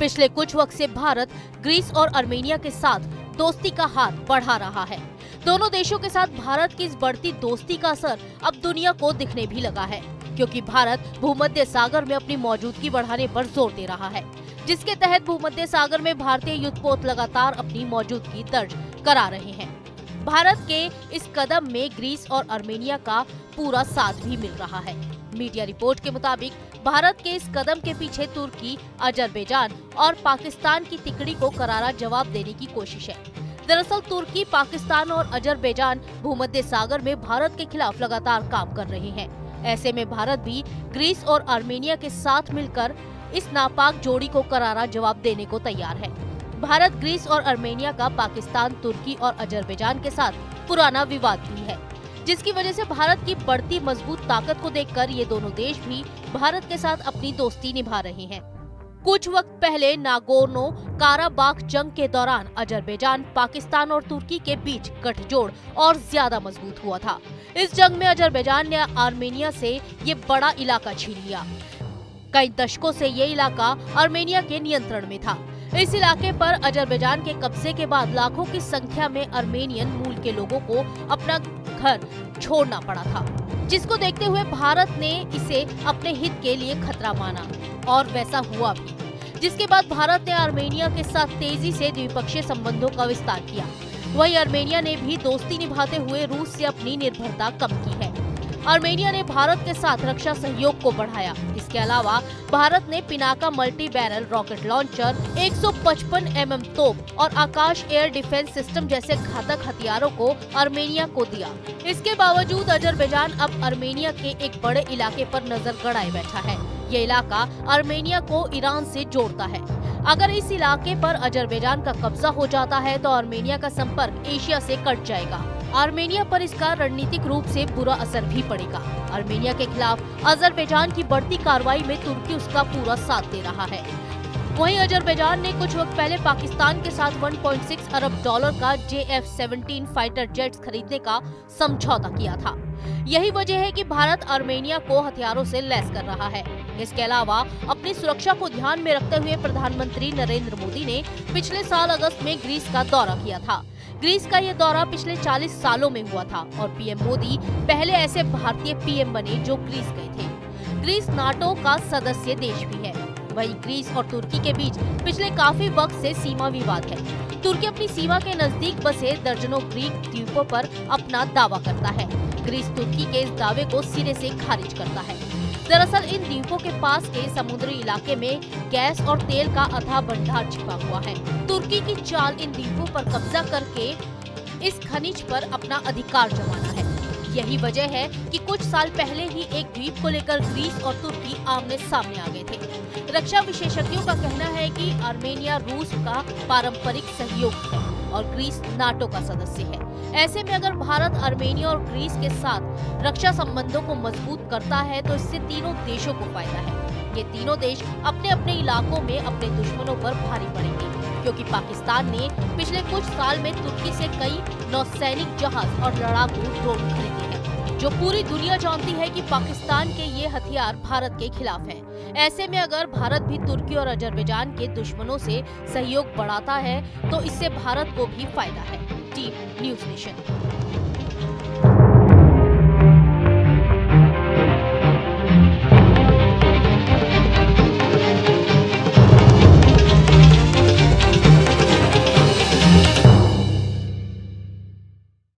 पिछले कुछ वक्त से भारत ग्रीस और आर्मेनिया के साथ दोस्ती का हाथ बढ़ा रहा है। दोनों देशों के साथ भारत की इस बढ़ती दोस्ती का असर अब दुनिया को दिखने भी लगा है, क्योंकि भारत भूमध्य सागर में अपनी मौजूदगी बढ़ाने पर जोर दे रहा है, जिसके तहत भूमध्य सागर में भारतीय युद्धपोत लगातार अपनी मौजूदगी दर्ज करा रहे हैं। भारत के इस कदम में ग्रीस और आर्मेनिया का पूरा साथ भी मिल रहा है। मीडिया रिपोर्ट के मुताबिक भारत के इस कदम के पीछे तुर्की, अजरबैजान और पाकिस्तान की तिकड़ी को करारा जवाब देने की कोशिश है। दरअसल तुर्की, पाकिस्तान और अजरबैजान भूमध्य सागर में भारत के खिलाफ लगातार काम कर रहे हैं। ऐसे में भारत भी ग्रीस और आर्मेनिया के साथ मिलकर इस नापाक जोड़ी को करारा जवाब देने को तैयार है। भारत, ग्रीस और आर्मेनिया का पाकिस्तान, तुर्की और अजरबैजान के साथ पुराना विवाद भी है, जिसकी वजह से भारत की बढ़ती मजबूत ताकत को देखकर ये दोनों देश भी भारत के साथ अपनी दोस्ती निभा रहे हैं। कुछ वक्त पहले नागोर्नो काराबाख जंग के दौरान अजरबैजान, पाकिस्तान और तुर्की के बीच गठजोड़ और ज्यादा मजबूत हुआ था। इस जंग में अजरबैजान ने आर्मेनिया से ये बड़ा इलाका छीन लिया। कई दशकों से ये इलाका आर्मेनिया के नियंत्रण में था। इस इलाके पर अजरबैजान के कब्जे के बाद लाखों की संख्या में आर्मेनियन मूल के लोगों को अपना घर छोड़ना पड़ा था, जिसको देखते हुए भारत ने इसे अपने हित के लिए खतरा माना और वैसा हुआ भी, जिसके बाद भारत ने आर्मेनिया के साथ तेजी से द्विपक्षीय संबंधों का विस्तार किया। वहीं आर्मेनिया ने भी दोस्ती निभाते हुए रूस से अपनी निर्भरता कम की है। आर्मेनिया ने भारत के साथ रक्षा सहयोग को बढ़ाया। इसके अलावा भारत ने Pinaka multi barrel rocket launcher, 155 mm तोप और आकाश एयर डिफेंस सिस्टम जैसे घातक हथियारों को आर्मेनिया को दिया। इसके बावजूद अजरबैजान अब आर्मेनिया के एक बड़े इलाके पर नजर गड़ाए बैठा है। ये इलाका आर्मेनिया को ईरान से जोड़ता है। अगर इस इलाके पर अजरबैजान का कब्जा हो जाता है तो आर्मेनिया का संपर्क एशिया से कट जाएगा। आर्मेनिया पर इसका रणनीतिक रूप से बुरा असर भी पड़ेगा। आर्मेनिया के खिलाफ अजरबैजान की बढ़ती कार्रवाई में तुर्की उसका पूरा साथ दे रहा है। वहीं अजरबैजान ने कुछ वक्त पहले पाकिस्तान के साथ 1.6 अरब डॉलर का JF-17 फाइटर जेट्स खरीदने का समझौता किया था। यही वजह है कि भारत आर्मेनिया को हथियारों से लैस कर रहा है। इसके अलावा अपनी सुरक्षा को ध्यान में रखते हुए प्रधानमंत्री नरेंद्र मोदी ने पिछले साल अगस्त में ग्रीस का दौरा किया था। ग्रीस का ये दौरा पिछले 40 सालों में हुआ था और पीएम मोदी पहले ऐसे भारतीय पीएम बने जो ग्रीस गए थे। ग्रीस नाटो का सदस्य देश भी है। वहीं ग्रीस और तुर्की के बीच पिछले काफी वक्त से सीमा विवाद है। तुर्की अपनी सीमा के नजदीक बसे दर्जनों ग्रीक द्वीपों पर अपना दावा करता है। ग्रीस तुर्की के इस दावे को सिरे से खारिज करता है। दरअसल इन द्वीपों के पास के समुद्री इलाके में गैस और तेल का अथाह भंडार छिपा हुआ है। तुर्की की चाल इन द्वीपों पर कब्जा करके इस खनिज पर अपना अधिकार जमाना है। यही वजह है कि कुछ साल पहले ही एक द्वीप को लेकर ग्रीस और तुर्की आमने सामने आ गए थे। रक्षा विशेषज्ञों का कहना है कि आर्मेनिया रूस का पारंपरिक सहयोगी है और ग्रीस नाटो का सदस्य है। ऐसे में अगर भारत आर्मेनिया और ग्रीस के साथ रक्षा संबंधों को मजबूत करता है तो इससे तीनों देशों को फायदा है। ये तीनों देश अपने अपने इलाकों में अपने दुश्मनों पर भारी पड़ेंगे, क्योंकि पाकिस्तान ने पिछले कुछ साल में तुर्की से कई नौसैनिक जहाज और लड़ाकू ड्रोन खरीदे हैं, जो पूरी दुनिया जानती है कि पाकिस्तान के ये हथियार भारत के खिलाफ है। ऐसे में अगर भारत भी तुर्की और अजरबैजान के दुश्मनों से सहयोग बढ़ाता है तो इससे भारत को भी फायदा है। Team news nation.